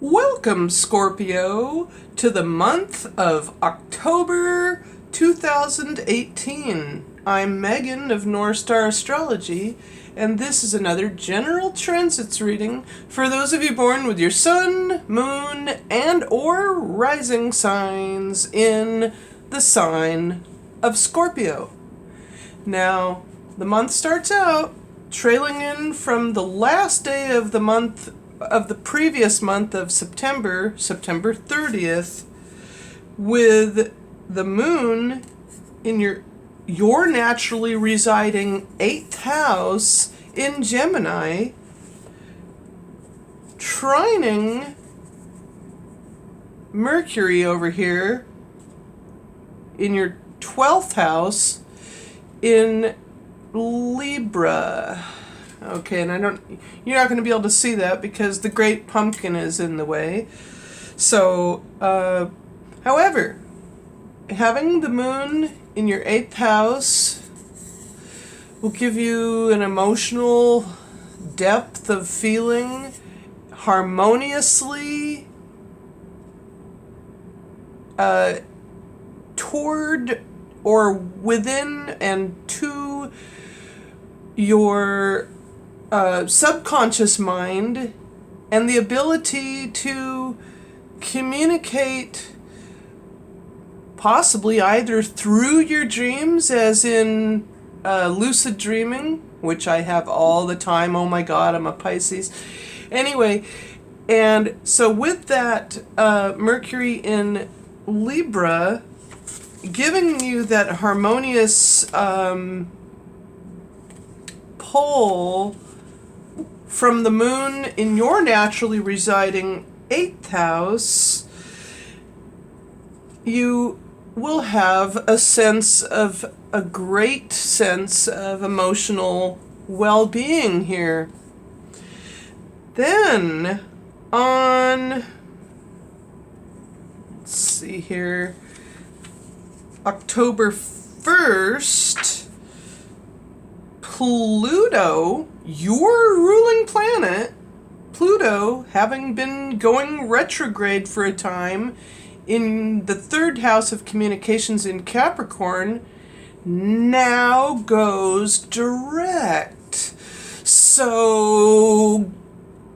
Welcome, Scorpio, to the month of October 2018. I'm Megan of North Star Astrology, and this is another general transits reading for those of you born with your sun, moon, and or rising signs in the sign of Scorpio. Now, the month starts out trailing in from the last day of the month of the previous month of September 30th, with the moon in your naturally residing 8th house in Gemini, trining Mercury over here in your 12th house in Libra. Okay, and you're not going to be able to see that because the great pumpkin is in the way. So, however, having the moon in your 8th house will give you an emotional depth of feeling harmoniously toward or within and to your subconscious mind, and the ability to communicate possibly either through your dreams, as in lucid dreaming, which I have all the time. Oh my God, I'm a Pisces. Anyway, and so with that Mercury in Libra, giving you that harmonious pull from the moon in your naturally residing 8th house, you will have a great sense of emotional well-being here. Then on, let's see here, October 1st, Pluto, your ruling planet, Pluto, having been going retrograde for a time in the 3rd house of communications in Capricorn, now goes direct. So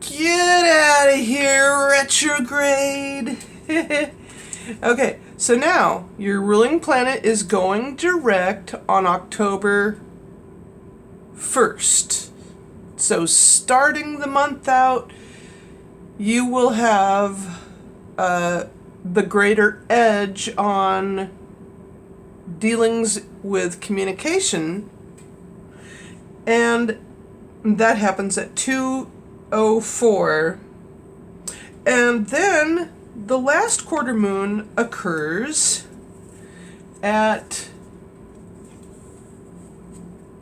get out of here, retrograde. Okay, so now your ruling planet is going direct on October 1st. So starting the month out, you will have the greater edge on dealings with communication, and that happens at 2:04. And then the last quarter moon occurs at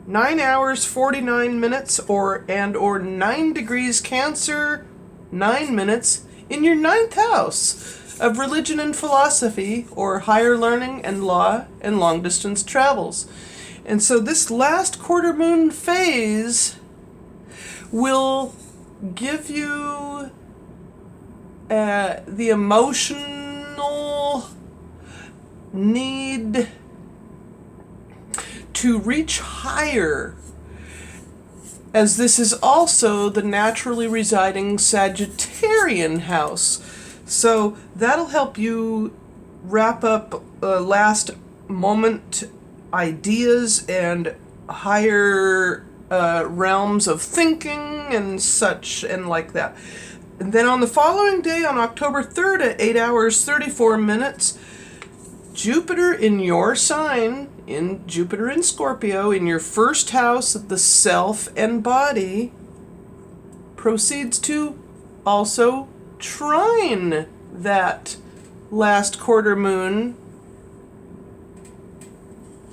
9 hours 49 minutes or 9 degrees Cancer, 9 minutes in your 9th house of religion and philosophy, or higher learning and law and long distance travels. And so this last quarter moon phase will give you the emotional need to reach higher, as this is also the naturally residing Sagittarian house. So that'll help you wrap up last moment ideas and higher realms of thinking and such and like that. And then on the following day, on October 3rd at 8 hours 34 minutes, Jupiter in your sign, in Jupiter in Scorpio, in your 1st house of the self and body, proceeds to also trine that last quarter moon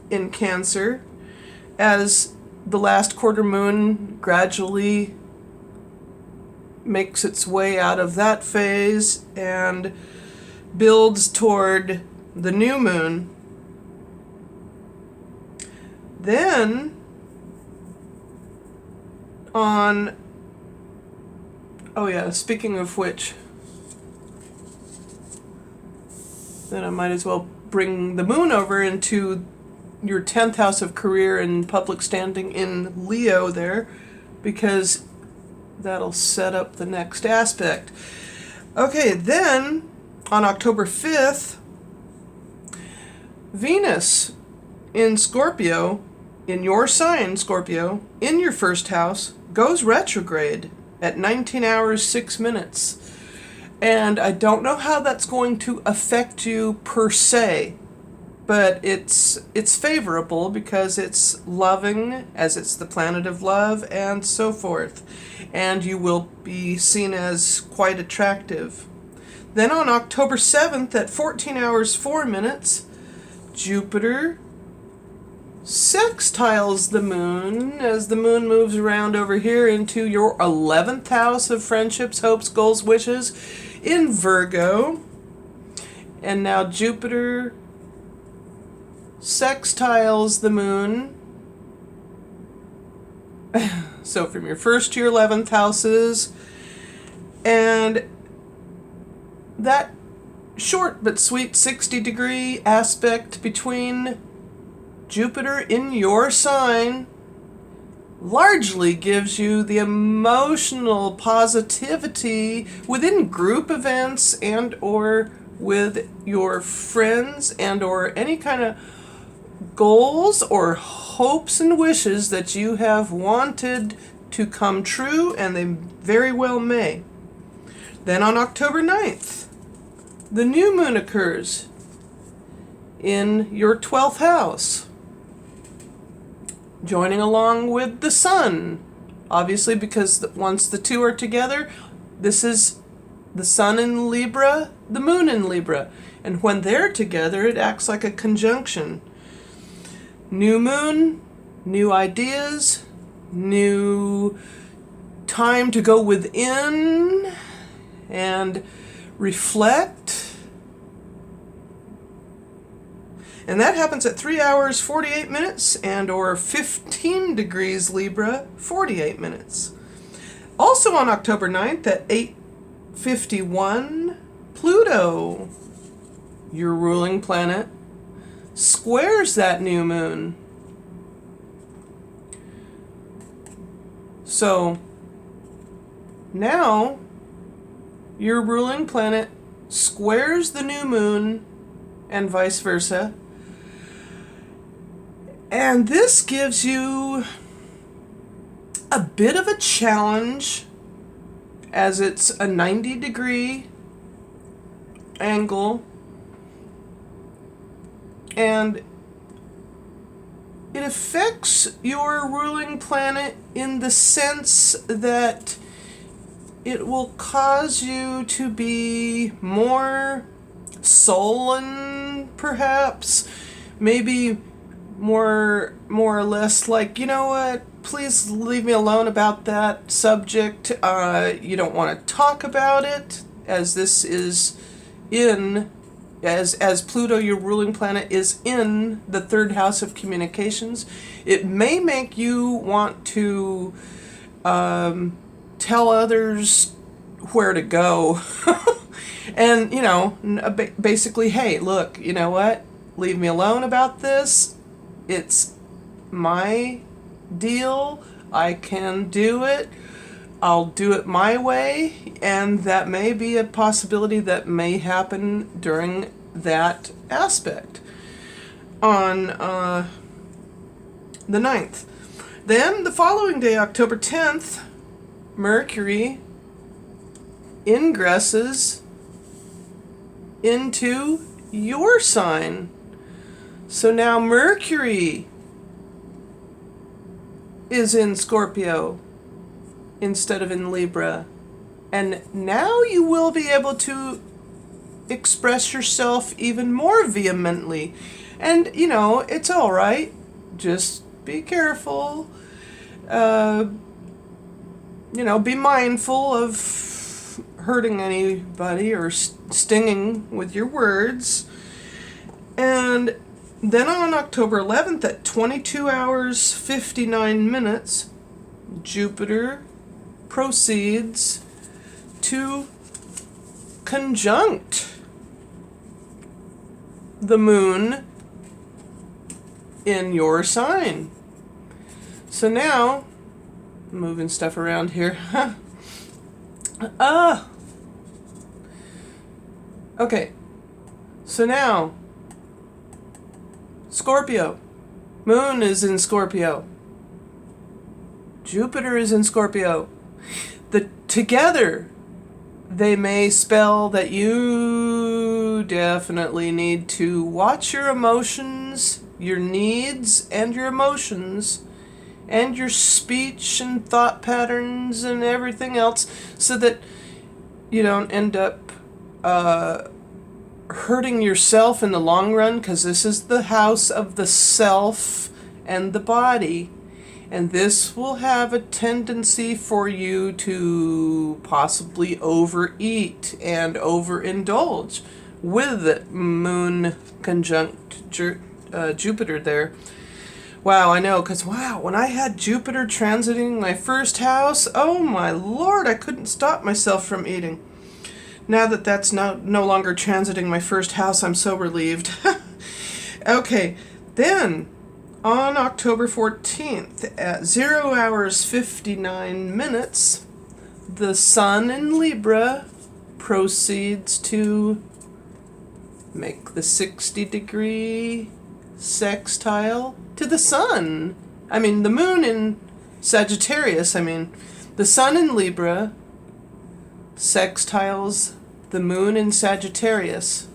in Cancer, as the last quarter moon gradually makes its way out of that phase and builds toward the new moon. Then on Oh yeah, speaking of which, then I might as well bring the moon over into your 10th house of career and public standing in Leo there, because that'll set up the next aspect. Okay, then on October 5th, Venus in Scorpio, in your sign, Scorpio, in your first house, goes retrograde at 19 hours 6 minutes. And I don't know how that's going to affect you per se, but it's favorable because it's loving, as it's the planet of love, and so forth. And you will be seen as quite attractive. Then on October 7th at 14 hours 4 minutes, Jupiter sextiles the moon as the moon moves around over here into your 11th house of friendships, hopes, goals, wishes in Virgo. And now Jupiter sextiles the moon. So from your first to your 11th houses, and that short but sweet 60-degree aspect between Jupiter in your sign largely gives you the emotional positivity within group events and or with your friends and or any kind of goals or hopes and wishes that you have wanted to come true, and they very well may. Then on October 9th, the new moon occurs in your 12th house, joining along with the sun, obviously, because once the two are together, this is the sun in Libra, the moon in Libra, and when they're together, it acts like a conjunction. New moon, new ideas, new time to go within and reflect. And that happens at 3 hours 48 minutes and or 15 degrees Libra, 48 minutes. Also on October 9th at 8:51, Pluto, your ruling planet, squares that new moon. So now your ruling planet squares the new moon and vice versa. And this gives you a bit of a challenge, as it's a 90-degree angle, and it affects your ruling planet in the sense that it will cause you to be more sullen, perhaps, maybe more or less like, you know what, please leave me alone about that subject. You don't want to talk about it, as this is in, as Pluto, your ruling planet, is in the 3rd house of communications. It may make you want to tell others where to go. And, you know, basically, hey, look, you know what? Leave me alone about this. It's my deal. I can do it. I'll do it my way. And that may be a possibility that may happen during that aspect on the 9th. Then the following day, October 10th, Mercury ingresses into your sign. So now Mercury is in Scorpio instead of in Libra. And now you will be able to express yourself even more vehemently. And, you know, it's all right. Just be careful. You know, be mindful of hurting anybody or stinging with your words. And then on October 11th at 22 hours 59 minutes, Jupiter proceeds to conjunct the moon in your sign. So now, moving stuff around here. Okay. So now, Scorpio. Moon is in Scorpio. Jupiter is in Scorpio. Together, they may spell that you definitely need to watch your emotions, your needs, and your emotions, and your speech and thought patterns and everything else, so that you don't end up hurting yourself in the long run, because this is the house of the self and the body. And this will have a tendency for you to possibly overeat and overindulge with Moon conjunct Jupiter there. Wow, I know, because when I had Jupiter transiting my first house, oh my Lord, I couldn't stop myself from eating. Now that that's no longer transiting my first house, I'm so relieved. Okay, then on October 14th at 0 hours 59 minutes, the Sun in Libra proceeds to make the 60-degree sextile to the Sun. I mean, the Moon in Sagittarius, the Sun in Libra sextiles the Moon in Sagittarius.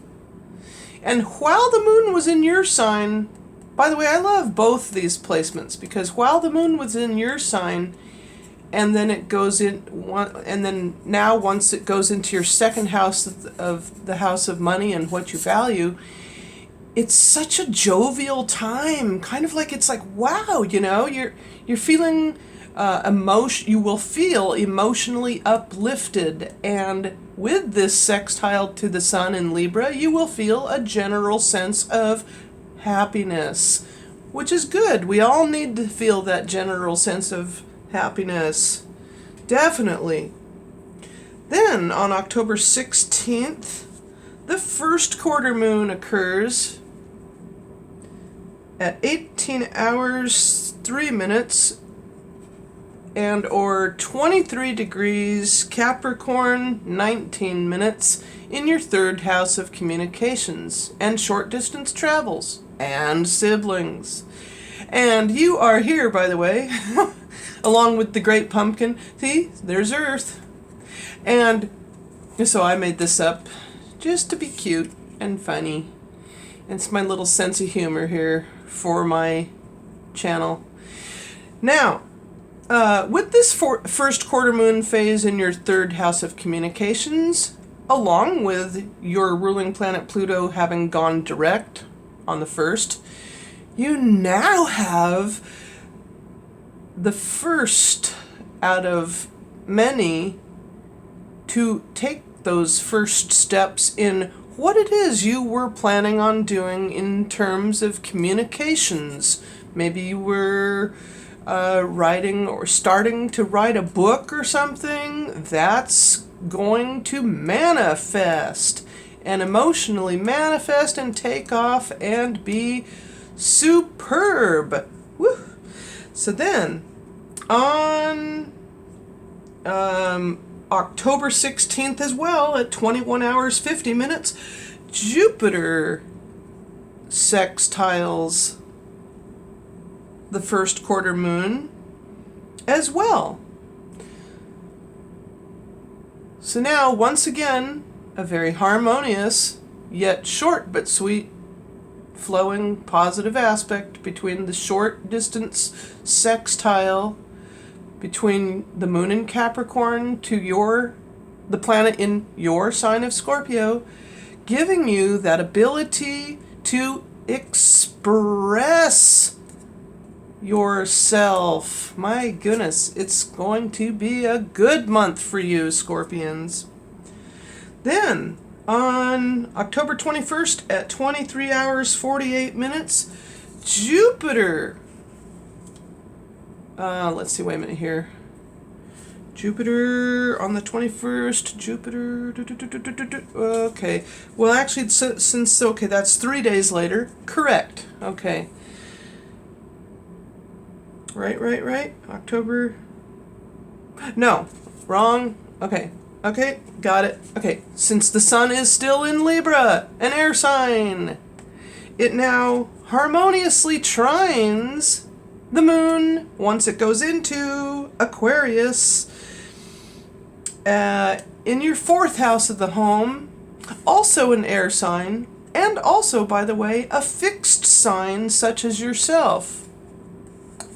And while the Moon was in your sign, by the way, I love both these placements, because while the Moon was in your sign, and then it goes in, and then now once it goes into your second house of the house of money and what you value, it's such a jovial time. Kind of like, it's like, wow, you're feeling you will feel emotionally uplifted, and with this sextile to the Sun in Libra, you will feel a general sense of happiness, which is good. We all need to feel that general sense of happiness. Definitely. Then on October 16th, the first quarter moon occurs at 18 hours 3 minutes and or 23 degrees Capricorn 19 minutes in your third house of communications and short distance travels and siblings. And you are here, by the way, along with the great pumpkin. See, there's Earth. And so I made this up just to be cute and funny. It's my little sense of humor here for my channel. Now, with this first quarter moon phase in your third house of communications, along with your ruling planet Pluto having gone direct on the 1st, you now have the first out of many to take those first steps in what it is you were planning on doing in terms of communications. Maybe you were writing or starting to write a book or something. That's going to manifest and emotionally manifest and take off and be superb. Woo. So then on October 16th as well, at 21 hours 50 minutes, Jupiter sextiles the first quarter moon as well. So now, once again, a very harmonious, yet short but sweet, flowing positive aspect between the short distance sextile between the moon in Capricorn to the planet in your sign of Scorpio, giving you that ability to express yourself. My goodness, it's going to be a good month for you, Scorpions. Then, on October 21st at 23 hours 48 minutes, Jupiter, let's see, wait a minute here. Jupiter on the 21st. Jupiter. Okay. Well, actually, okay, that's 3 days later. Correct. Okay. Right. October. No, wrong. Okay. Got it. Okay. Since the sun is still in Libra, an air sign, it now harmoniously trines the moon once it goes into Aquarius in your 4th house of the home, also an air sign, and also, by the way, a fixed sign such as yourself.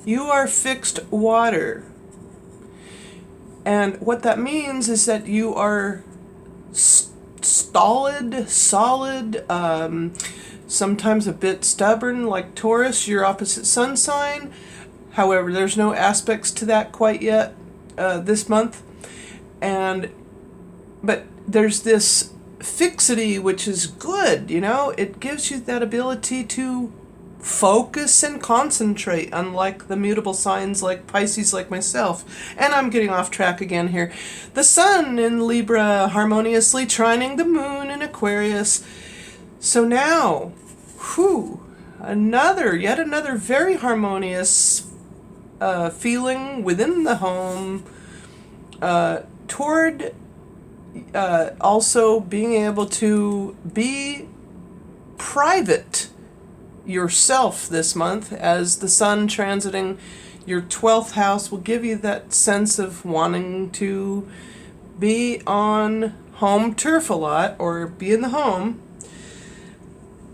You are fixed water. And what that means is that you are solid, sometimes a bit stubborn like Taurus, your opposite sun sign. However, there's no aspects to that quite yet this month. But there's this fixity, which is good, it gives you that ability to focus and concentrate, unlike the mutable signs like Pisces, like myself. And I'm getting off track again here. The sun in Libra harmoniously trining the moon in Aquarius. So now, yet another very harmonious feeling within the home toward also being able to be private yourself this month, as the sun transiting your 12th house will give you that sense of wanting to be on home turf a lot, or be in the home.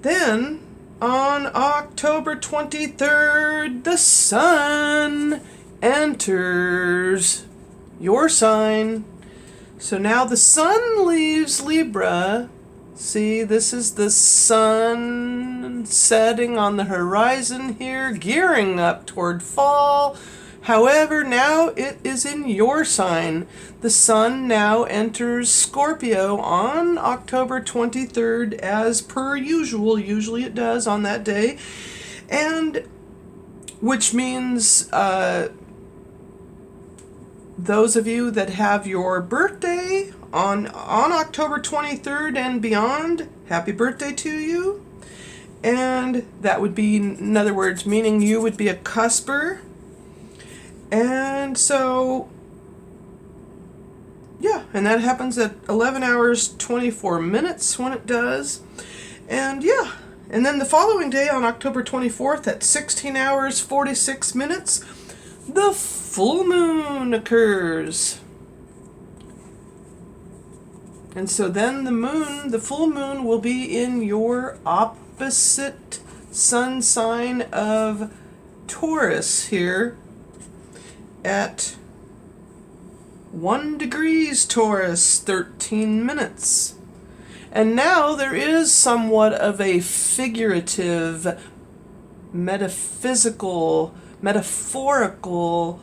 Then on October 23rd, the sun enters your sign. So now the sun leaves Libra. See, this is the sun setting on the horizon here, gearing up toward fall. However, now it is in your sign. The sun now enters Scorpio on October 23rd, as per usual. Usually it does on that day. And which means those of you that have your birthday on October 23rd and beyond, happy birthday to you. And that would be, in other words, meaning you would be a cusper. And so, yeah, and that happens at 11 hours 24 minutes when it does. And yeah, and then the following day on October 24th at 16 hours 46 minutes, the full moon occurs. And so then the full moon will be in your opposite sun sign of Taurus here at 1 degrees Taurus, 13 minutes. And now there is somewhat of a figurative, metaphorical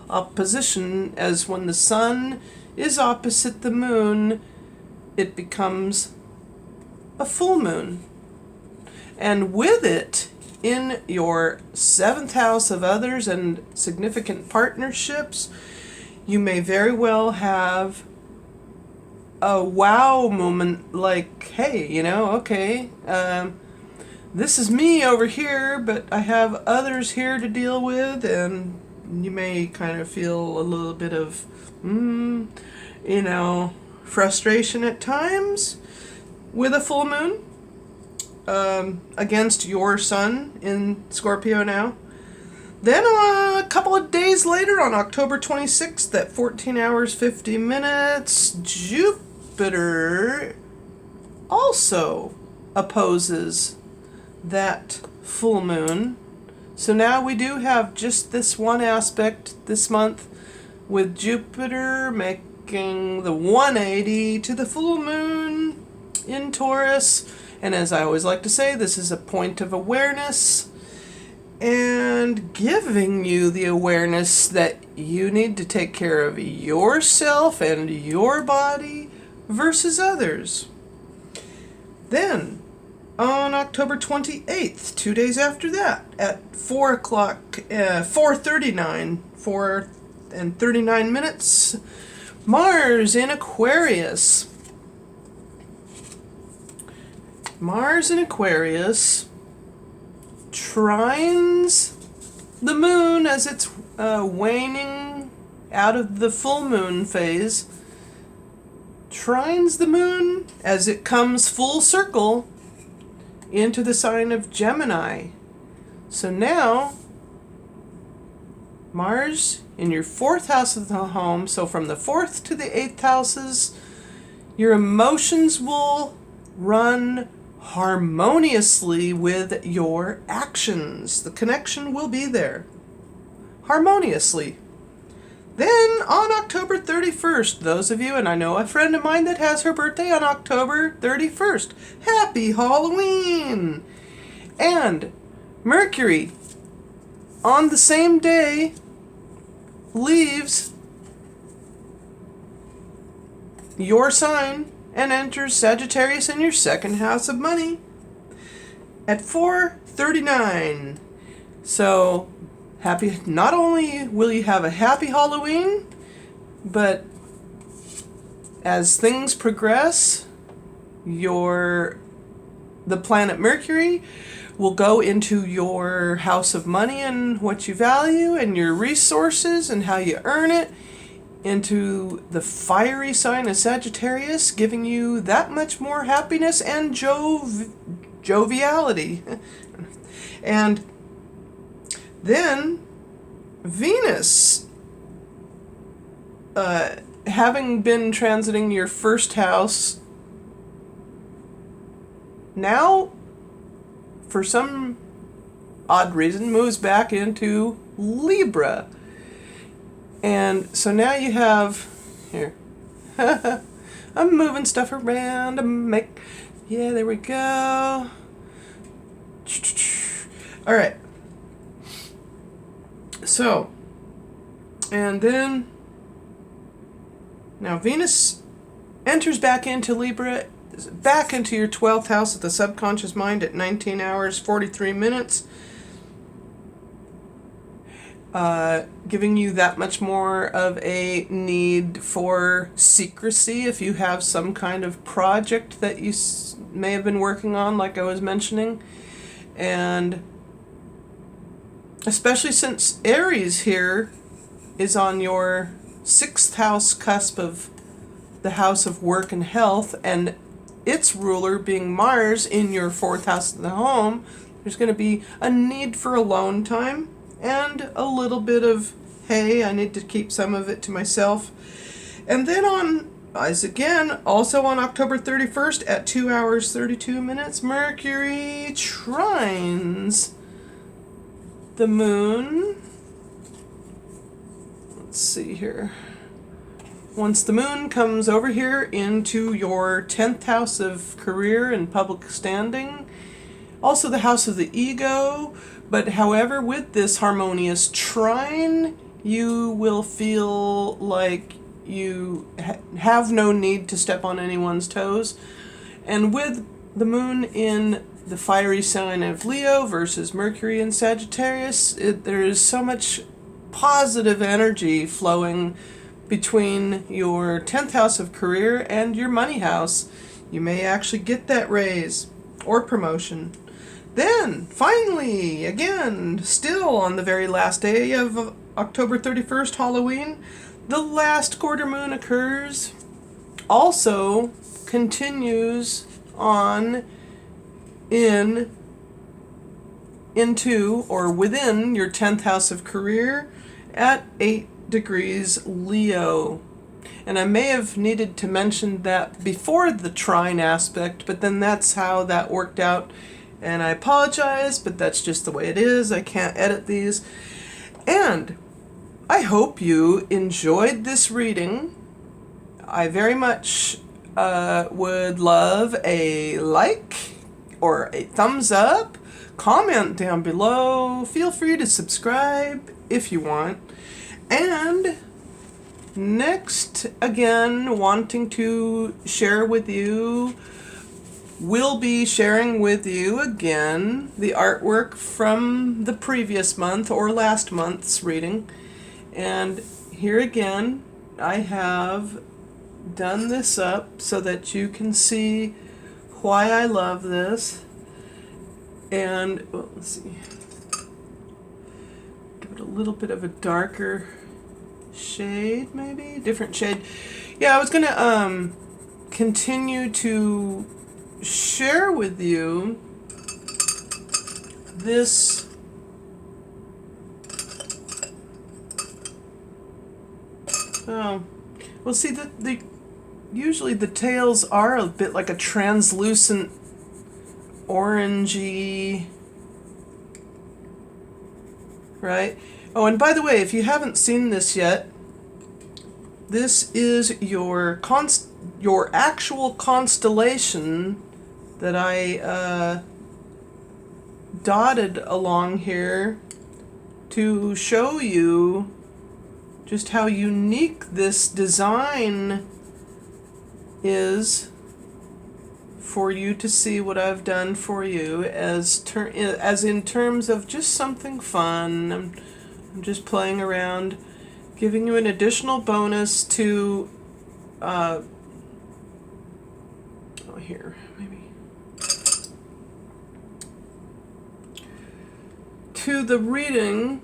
opposition, as when the sun is opposite the moon, it becomes a full moon. And with it, in your 7th house of others and significant partnerships, you may very well have a wow moment, like, hey, okay, this is me over here, but I have others here to deal with, and you may kind of feel a little bit of, frustration at times with a full moon against your sun in Scorpio now. Then a couple of days later, on October 26th at 14 hours 50 minutes, Jupiter also opposes that full moon. So now we do have just this one aspect this month, with Jupiter making the 180 to the full moon in Taurus. And as I always like to say, this is a point of awareness, and giving you the awareness that you need to take care of yourself and your body versus others. Then, on October 28th, 2 days after that, at 4:39 minutes, Mars in Aquarius. Mars in Aquarius trines the moon as it's waning out of the full moon phase. Trines the moon as it comes full circle into the sign of Gemini. So now, Mars in your 4th house of the home, so from the 4th to the 8th houses, your emotions will run harmoniously with your actions. The connection will be there harmoniously. Then on October 31st, those of you, and I know a friend of mine that has her birthday on October 31st, happy Halloween! And Mercury, on the same day, leaves your sign and enters Sagittarius in your 2nd house of money at 4:39. So, happy, not only will you have a happy Halloween, but as things progress, the planet Mercury will go into your house of money and what you value and your resources and how you earn it, into the fiery sign of Sagittarius, giving you that much more happiness and joviality. And then Venus, having been transiting your 1st house, now, for some odd reason, moves back into Libra. And so now you have, here, I'm moving stuff around to yeah, there we go. All right. So, and then, now Venus enters back into Libra, back into your 12th house of the subconscious mind at 19 hours, 43 minutes. Giving you that much more of a need for secrecy if you have some kind of project that you may have been working on, like I was mentioning. And especially since Aries here is on your 6th house cusp of the house of work and health, and its ruler being Mars in your 4th house of the home, there's going to be a need for alone time and a little bit of, hey, I need to keep some of it to myself. And then also on October 31st at 2 hours 32 minutes, Mercury trines the moon. Let's see here. Once the moon comes over here into your 10th house of career and public standing, also the house of the ego, but however, with this harmonious trine, you will feel like you have no need to step on anyone's toes. And with the moon in the fiery sign of Leo versus Mercury in Sagittarius, there is so much positive energy flowing between your 10th house of career and your money house. You may actually get that raise or promotion. Then, finally, again, still on the very last day of October 31st, Halloween, the last quarter moon occurs. Also continues on into or within your 10th house of career at 8 degrees Leo. And I may have needed to mention that before the trine aspect, but then that's how that worked out. And I apologize, but that's just the way it is. I can't edit these. And I hope you enjoyed this reading. I very much would love a like or a thumbs up. Comment down below. Feel free to subscribe if you want. And next, again, wanting to share with you, we'll be sharing with you again the artwork from the previous month or last month's reading. And here again I have done this up so that you can see why I love this. And well, let's see, give it a little bit of a darker shade, maybe different shade. Yeah, I was gonna continue to share with you this well, see, the usually the tails are a bit like a translucent orangey, right? Oh, and by the way, if you haven't seen this yet, this is your actual constellation that I dotted along here to show you just how unique this design is, for you to see what I've done for you as in terms of just something fun. I'm just playing around, giving you an additional bonus to here maybe to the reading.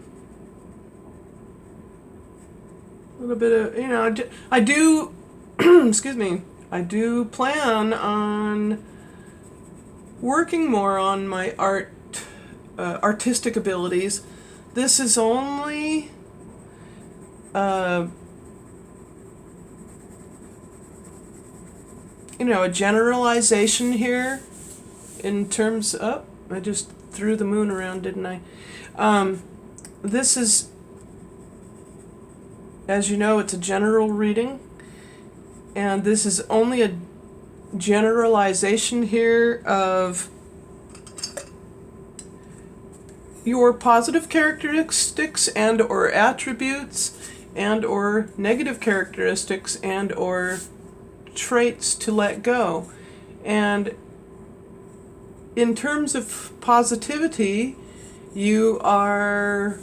A little bit of, you know, I do excuse me, I do plan on working more on my artistic abilities. This is only you know, a generalization here in terms of, I just threw the moon around, didn't I? This is, as you know, it's a general reading, and this is only a generalization here of your positive characteristics and or attributes and or negative characteristics and or traits to let go. And in terms of positivity, you are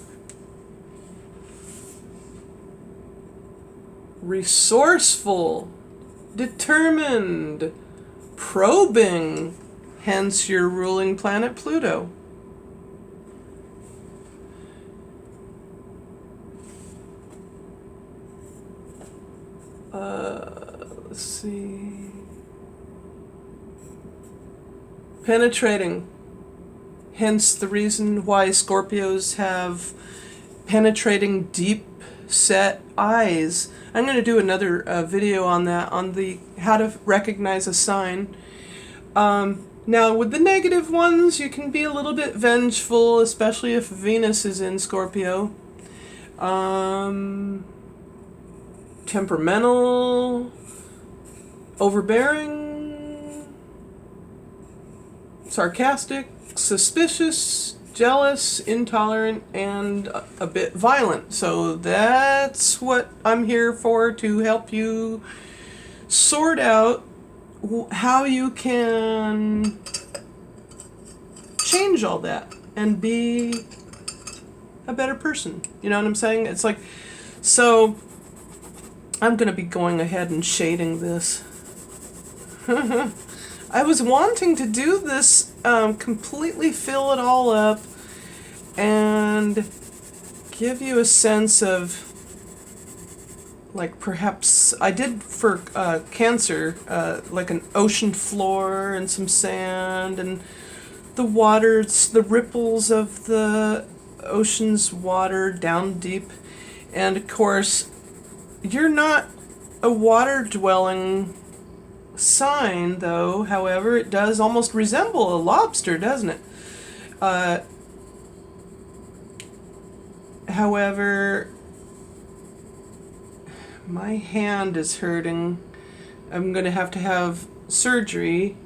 resourceful, determined, probing, hence your ruling planet Pluto. Let's see. Penetrating, hence the reason why Scorpios have penetrating, deep set eyes. I'm going to do another video on that, on the how to recognize a sign. Now with the negative ones, you can be a little bit vengeful, especially if Venus is in Scorpio. Temperamental, overbearing, sarcastic, suspicious, jealous, intolerant, and a bit violent. So that's what I'm here for, to help you sort out how you can change all that and be a better person. You know what I'm saying? It's like, so I'm going to be going ahead and shading this. I was wanting to do this, completely fill it all up and give you a sense of, like, perhaps I did for Cancer, like an ocean floor and some sand and the waters, the ripples of the ocean's water down deep. And of course, you're not a water-dwelling sign, though. However, it does almost resemble a lobster, doesn't it? However, my hand is hurting. I'm going to have surgery.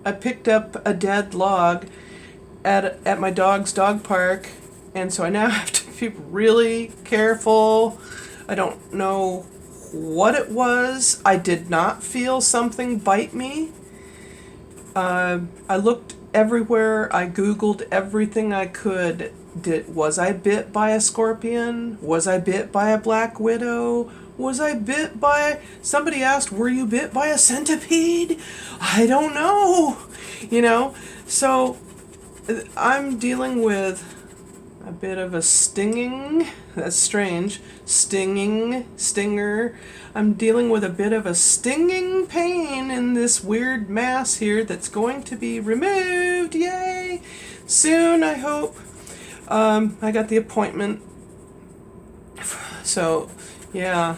I picked up a dead log at my dog's dog park, and so I now have to be really careful. I don't know what it was. I did not feel something bite me. I looked everywhere. I Googled everything I could. Was I bit by a scorpion? Was I bit by a black widow? Was I bit by, somebody asked, were you bit by a centipede? I don't know, you know? So I'm dealing with a bit of a stinging, that's strange, stinger. I'm dealing with a bit of a stinging pain in this weird mass here that's going to be removed, yay! Soon, I hope. I got the appointment. So, yeah.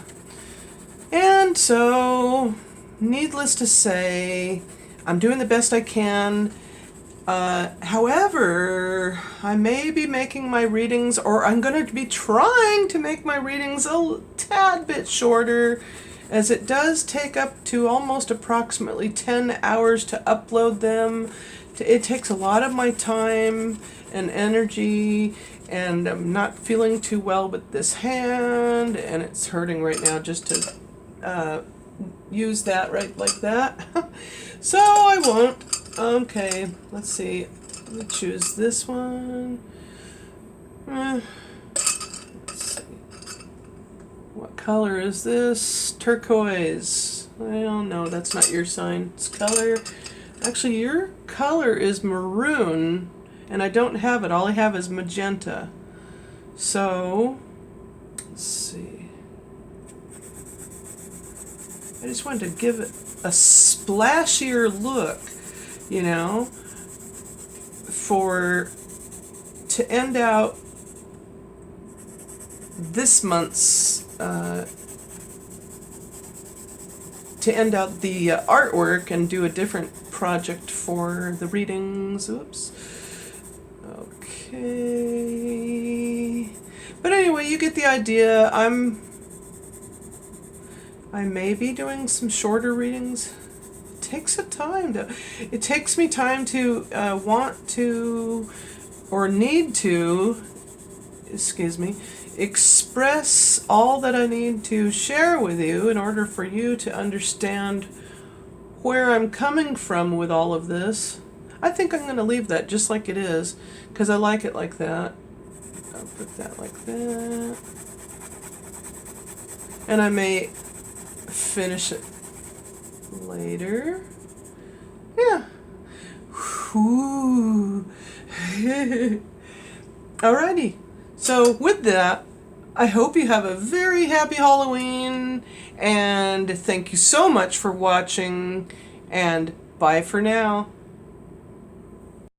And so, needless to say, I'm doing the best I can. However, I may be making my readings, or I'm going to be trying to make my readings a tad bit shorter, as it does take up to almost approximately 10 hours to upload them. It takes a lot of my time and energy, and I'm not feeling too well with this hand, and it's hurting right now just to use that right like that. So I won't. Okay, let's see. Let me choose this one. Let's see. What color is this? Turquoise. Well, no, that's not your sign. It's color. Actually, your color is maroon, and I don't have it. All I have is magenta. So, let's see. I just wanted to give it a splashier look, you know, to end out this month's, to end out the artwork and do a different project for the readings. Oops. Okay. But anyway, you get the idea. I may be doing some shorter readings. It takes it takes me time to want to, or need to, excuse me, express all that I need to share with you in order for you to understand where I'm coming from with all of this. I think I'm going to leave that just like it is, because I like it like that. I'll put that like that. And I may finish it later. Yeah. Whew. Alrighty. So with that, I hope you have a very happy Halloween, and thank you so much for watching, and bye for now.